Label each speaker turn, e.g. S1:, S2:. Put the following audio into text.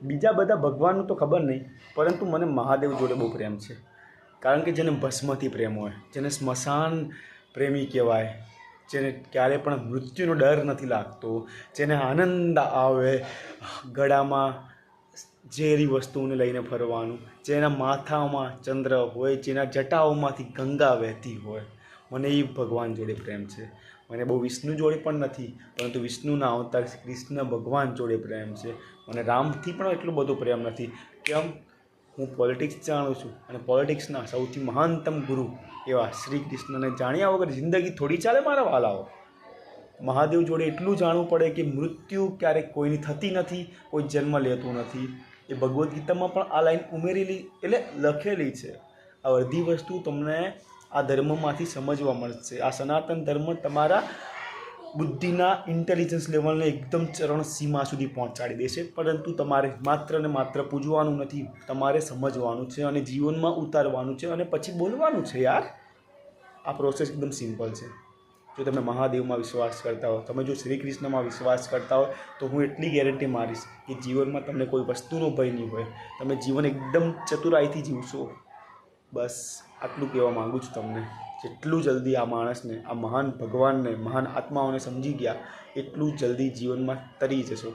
S1: બીજા બધા ભગવાનનું તો ખબર નહીં, પરંતુ મને મહાદેવ જોડે બહુ પ્રેમ છે. કારણ કે જેને ભસ્મથી પ્રેમ હોય, જેને સ્મશાન પ્રેમી કહેવાય, જેને ક્યારે પણ મૃત્યુનો ડર નથી લાગતો, જેને આનંદ આવે ગળામાં ઝેરી વસ્તુઓને લઈને ફરવાનું, જેના માથામાં ચંદ્ર હોય, જેના જટાઓમાંથી ગંગા વહેતી હોય, મને એ ભગવાન જોડે પ્રેમ છે. મને બહુ વિષ્ણુ જોડે પણ નથી, પરંતુ વિષ્ણુના અવતાર કૃષ્ણ ભગવાન જોડે પ્રેમ છે. મને રામથી પણ એટલો બધો પ્રેમ નથી. કેમ? હું પોલિટિક્સ જાણું છું, અને પોલિટિક્સના સૌથી મહાનતમ ગુરુ એવા શ્રી કૃષ્ણને જાણ્યા વગર જિંદગી થોડી ચાલે મારા વાલાઓ. મહાદેવ જોડે એટલું જાણવું પડે કે મૃત્યુ ક્યારેક કોઈની થતી નથી, કોઈ જન્મ લેતું નથી. એ ભગવદ્ ગીતામાં પણ આ લાઈન ઉમેરેલી એટલે લખેલી છે. આ અડધી વસ્તુ તમને આ ધર્મમાંથી સમજવા મળશે. આ સનાતન ધર્મ તમારા બુદ્ધિના ઇન્ટેલિજન્સ લેવલને એકદમ ચરણ સીમા સુધી પહોંચાડી દેશે, પરંતુ તમારે માત્ર ને માત્ર પૂજવાનું નથી, તમારે સમજવાનું છે અને જીવનમાં ઉતારવાનું છે અને પછી બોલવાનું છે. યાર, આ પ્રોસેસ એકદમ સિમ્પલ છે. જો તમે મહાદેવમાં વિશ્વાસ કરતા હો, તમે જો શ્રી કૃષ્ણમાં વિશ્વાસ કરતા હોય, તો હું એટલી ગેરંટી મારીશ કે જીવનમાં તમને કોઈ વસ્તુનો ભય નહીં હોય. તમે જીવન એકદમ ચતુરાઈથી જીવશો. બસ આટલું કહેવા માગું છું તમને. જેટલું જલ્દી આ માણસને, આ મહાન ભગવાનને, મહાન આત્માઓને સમજી ગયા, એટલું જલ્દી જીવનમાં તરી જશો.